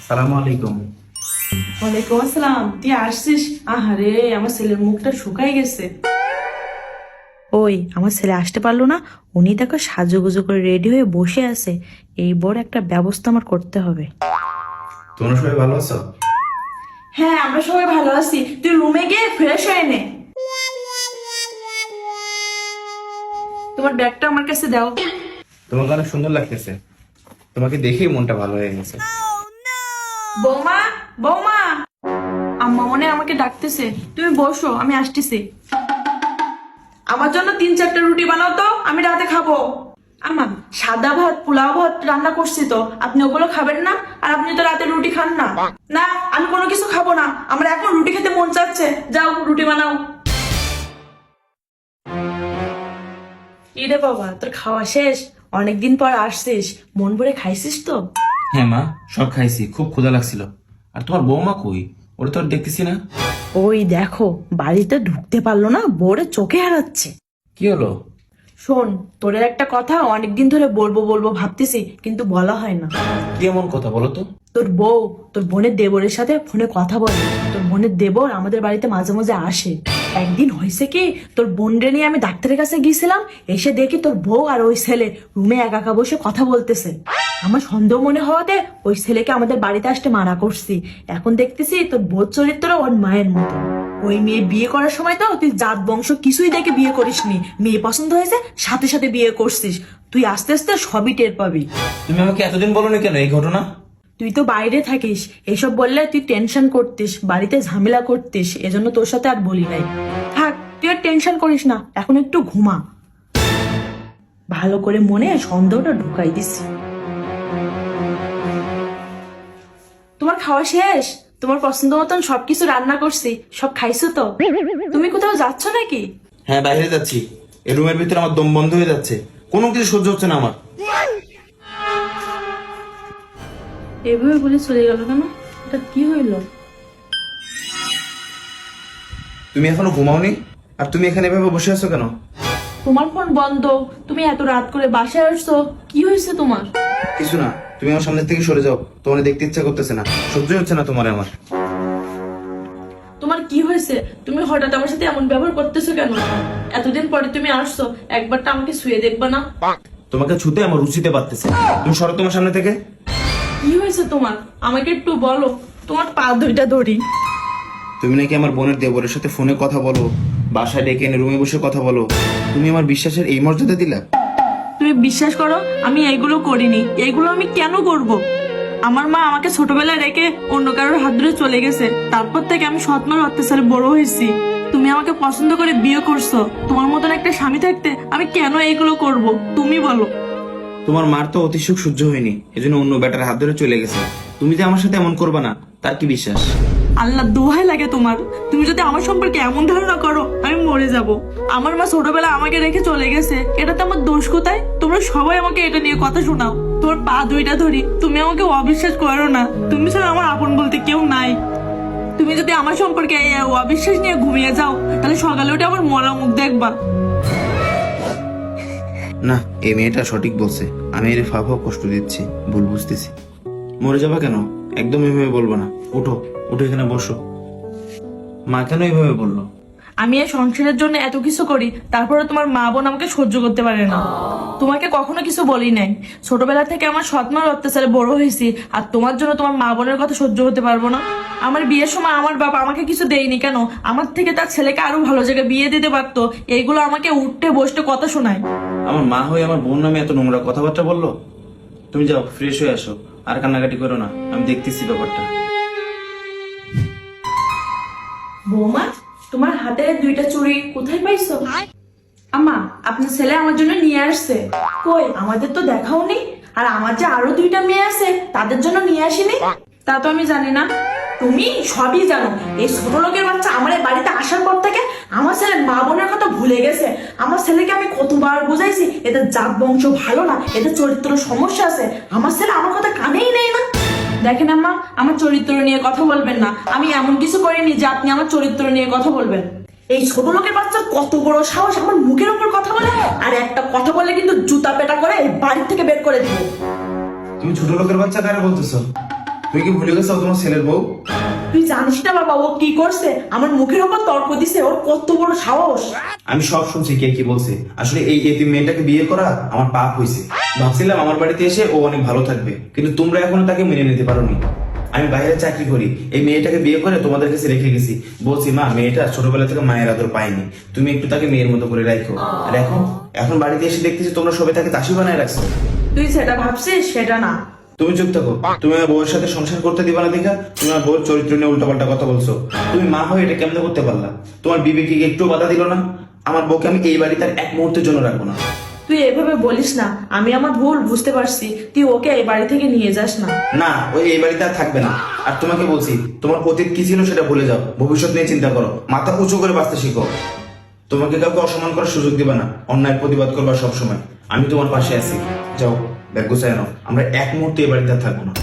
সালামু আলাইকুম। ওয়ালাইকুম আসসালাম। তুই আসছিস? আহারে, আমার ছেলের মুখটা শুকাই গেছে। ওই আমার ছেলে আসতে পারলো না, উনি দেখো সাজুগুজু করে রেডি হয়ে বসে আছে। এই বড় একটা ব্যবস্থা আমার করতে হবে। তোমরা সবাই ভালো আছো? হ্যাঁ, আমরা সবাই ভালো আছি। তুই রুমে গিয়ে ফ্রেশ হয়ে নে। তোমার ব্যাগটা আমার কাছে দাও। তোমাকে অনেক সুন্দর লাগতেছে, তোমাকে দেখেই মনটা ভালো হয়ে গেছে। বৌমা, বৌমা, আম্মা মনে হয় আমাকে ডাকতেছে। তুমি বসো, আমি আসতেছি। আমার জন্য 3-4টা রুটি বানাও তো, আমি রাতে খাবো। আমার সাদা ভাত, পোলাও ভাত রান্না করছি তো, আপনি ওগুলো খাবেন না? আর আপনি তো রাতে রুটি খান না। না, আমি কোনো কিছু খাবো না, আমার এখন রুটি খেতে মন চাচ্ছে। যাও রুটি বানাও। ইরে বাবা, তোর খাওয়া শেষ? অনেকদিন পর আসছিস, মন ভরে খাইছিস তো? হ্যাঁ মা, সব খাইছি, খুব ক্ষুধা লাগছিল। আর তোমার বৌমা কই? ওরা তো আর দেখতেছি না। ওই দেখো, বাড়িতে ঢুকতে পারলো না, বোরে চোখে হারাচ্ছে। কি হলো? শোন, তোরের একটা কথা অনেকদিন ধরে বলবো বলবো ভাবতেছি, কিন্তু বলা হয় না। কি এমন কথা বলো তো? তোর বউ তোর বোনের দেবরের সাথে ফোনে কথা বলে। তোর বোনের দেবর আমাদের বাড়িতে মাঝে মাঝে আসে। একদিন হয়েছে কি, তোর বোনরে নিয়ে আমি ডাক্তারের কাছে গিয়েছিলাম, এসে দেখি তোর বউ আর ওই ছেলে রুমে একা একা বসে কথা বলতেছে। আমার সন্দেহ মনে হওয়াতে ওই ছেলেকে আমাদের বাড়িতে আসতে মানা করছি। এখন দেখতেছি তোর বউর চরিত্র ওর মায়ের মতো। ওই মেয়ে বিয়ে করার সময় তো তুই জাত বংশ কিছুই দেখে বিয়ে করিসনি, মেয়ে পছন্দ হয়েছে সাথে সাথে বিয়ে করছিস। তুই আস্তে আস্তে সবই টের পাবি। তুমি আমাকে এতদিন বলোনি কেন এই ঘটনা? তুই তো বাইরে থাকিস, এসব বললে তুই টেনশন করতিস, বাড়িতে ঝামেলা করতিস, এজন্য তোর সাথে আর বলি নাই। থাক, তুই আর টেনশন করিস না, এখন একটু ঘুমা। ভালো করে মনে সন্দেহটা ঢুকাই দিছি। তোমার খাওয়া শেষ? তোমার পছন্দ মতন সবকিছু রান্না করছি, সব খাইছো তো? তুমি কোথাও যাচ্ছ নাকি? হ্যাঁ, বাইরে যাচ্ছি। এই রুমের ভিতরে আমার দম বন্ধ হয়ে যাচ্ছে, কোনো কিছু সহ্য হচ্ছে না আমার। এভাবে বলে চলে গেল কেন? এটা কি হইলো? তুমি এখনো ঘুমাওনি? আর তুমি এখানে এভাবে বসে আছো কেন? তোমার ফোন বন্ধ, তুমি এত রাত করে বাসায় আসছো, কি হয়েছে তোমার? কিছু না, তুমি আমার সামনে থেকে সরে যাও, তোমার দেখতে ইচ্ছা করতেছে না, সহ্য হচ্ছে না তোমার আমার। তোমার কি হয়েছে? তুমি হঠাৎ আমার সাথে এমন ব্যবহার করতেছো কেন? এতদিন পরে তুমি আসছো, একবারটা আমাকে শুয়ে দেখবা না? তোমাকে ছুতে আমার রুচিতে পারতেছে, তুমি সরো তোমার সামনে থেকে। কি হয়েছে তোমার? আমাকে একটু বলো, তোমার পা দুইটা ধরি। তুমি নাকি আমার বোনের দেবরের সাথে ফোনে কথা বলো, বাসায় ডেকে এনে রুমে বসে কথা বলো, তুমি আমার বিশ্বাসের এই মর্যাদা দিলা? তুমি বিশ্বাস করো, আমি এইগুলো করিনি। এইগুলো আমি কেন করব? আমার মা আমাকে ছোটবেলায় রেখে অন্য কারোর হাত ধরে চলে গেছে, তারপর থেকে আমি সৎমার অত্যাচারে বড় হয়েছি। তুমি আমাকে পছন্দ করে বিয়ে করছো, তোমার মতন একটা স্বামী থাকতে আমি কেন এইগুলো করব? তুমি বলো। তোমার মার তো অতি সুখ সহ্য হয়নি, এজন্য অন্য ব্যাটার হাত ধরে চলে গেছে। তুমি যে আমার সাথে এমন করবা না, তার কি বিশ্বাস? আল্লাহ দোহাই লাগে তোমার, তুমি যদি আমার সম্পর্কে এমন ধারণা করো আমি মরে যাব। আমার মা ছোটবেলা আমাকে রেখে চলে গেছে, এটাতে আমার দোষ কোথায়? তোমরা সবাই আমাকে এটা নিয়ে কথা শোনাও। তোর পা দুইটা ধরি, তুমি আমাকে অবিশ্বাস করো না। তুমি ছাড়া আমার আপন বলতে কেউ নাই। তুমি যদি আমার সম্পর্কে এই অবিশ্বাস নিয়ে ঘুমিয়ে যাও, তাহলে সকালে উঠে আমার মরা মুখ দেখবা। না, এই মেয়েটা সঠিক বলছে, আমি এর ফাফা কষ্ট দিচ্ছি, ভুল বুঝতেছি। মরে যাবা কেন? একদম এভাবে বলবো না, উঠো, উঠে এখানে বসো। মা কেন এইভাবে বললো? আমি এই সংসারের জন্য এত কিছু করি, তারপরে তোমার মা বোন আমাকে সহ্য করতে পারে না। তোমাকে কখনো কিছু বলি নাই, ছোটবেলা থেকে আমার সৎমার অত্যাচারে বড় হয়েছি, আর তোমার জন্য তোমার মা বোনের কথা সহ্য করতে পারবো না? আমার বিয়ের সময় আমার বাবা আমাকে কিছু দেয়নি কেন? আমার থেকে তার ছেলেকে আরো ভালো জায়গায় বিয়ে দিতে পারতো। এইগুলো আমাকে উঠতে বসতে কথা শোনায়। আমার মা হয়ে আমার বোন নামে এত নোংরা কথাবার্তা বললো? তুমি যাও, ফ্রেশ হয়ে আসো, আর কান্নাকাটি করো না, আমি দেখতেছি ব্যাপারটা। বৌমা, তোমার হাতের দুইটা চুড়ি কোথায় পাইছো? আম্মা, আপনার ছেলে আমার জন্য নিয়ে আসছে। কই, আমাদের তো দেখাও নেই। আর আমার যে আরো দুইটা মেয়ে আছে, তাদের জন্য নিয়ে আসিনি। তা তো আমি জানি না। তুমি সবই জানো। এই ছোট লোকের বাচ্চা আমার এই বাড়িতে আসার পর থেকে আমার ছেলে মা বোনের কথা ভুলে গেছে। আমার ছেলেকে আমি কতবার বুঝাইছি এদের জাত বংশ ভালো না, এদের চরিত্র সমস্যা আছে। আমার ছেলে আমার কথা কানেই নেই না। দেখেন আম্মা, আমার চরিত্র নিয়ে কথা বলবেন না। আমি এমন কিছু করিনি যে আপনি আমার চরিত্র নিয়ে কথা বলবেন। এই ছোট লোকের বাচ্চা কত বড় সাহস আমার মুখের উপর কথা বলে! আর একটা কথা বলে কিন্তু জুতা পেটা করে এই বাড়ি থেকে বের করে দিব। তুমি ছোট লোকের বাচ্চা কারা বলতেছো? তুমি কি ভুলে গেছো ও তোমার ছেলের বউ? তুই জানিস না বাবা ও কি করছে, আমার মুখের উপর তর্ক দিছে, ওর কত বড় সাহস। আমি সব শুনছি কে কি বলছে। আসলে এই এতিম মেয়েটাকে বিয়ে করা আমার পাপ হয়েছে। ভাবছিলাম আমার বাড়িতে এসে ও অনেক ভালো থাকবে, কিন্তু তোমরা এখনো তাকে মেনে নিতে পারোনি। আমি বাইরে চাকরি করি, এই মেয়েটাকে বিয়ে করে তোমাদের কাছে রেখে গেছি। বলছি মা, মেয়েটা ছোটবেলা থেকে মায়ের আদর পায়নি, তুমি একটু তাকে মেয়ের মতো করে রাখো। আর এখন বাড়িতে এসে দেখতেছি তোমরা সবাই তাকে দাসী বানায় রাখছো। তুই সেটা ভাবছিস, সেটা না। তুমি চুপ থাকো। তুমি আমার বউয়ের সাথে সংসার করতে দিবা না দেখা তুমি আমার বউয়ের চরিত্র নিয়ে উল্টাপাল্টা কথা বলছো। তুমি মা হয়ে এটা কেমনে করতে পারলা? তোমার বিবেকে কি একটু বাধা দিল না? আমার বউকে আমি এই বাড়িতে আর এক মুহূর্তের জন্য রাখবো না। তুই এভাবে বলিস না, আমি আমার ভুল বুঝতে পারছি, তুই ওকে এই বাড়ি থেকে নিয়ে যাস না। না, ওই এই বাড়িতে আর থাকবে না। আর তোমাকে বলছি, তোমার অতীত কি ছিল সেটা ভুলে যাও, ভবিষ্যৎ নিয়ে চিন্তা করো, মাথা উঁচু করে বাঁচতে শিখো। তোমাকে কাউকে অসম্মান করার সুযোগ দিবা না, অন্যায় প্রতিবাদ করবা সবসময়। আমি তোমার পাশে আছি। যাও, ব্যাগ গুছায় নাও, আমরা এক মুহূর্তে এই বাড়িতে আর থাকবো না।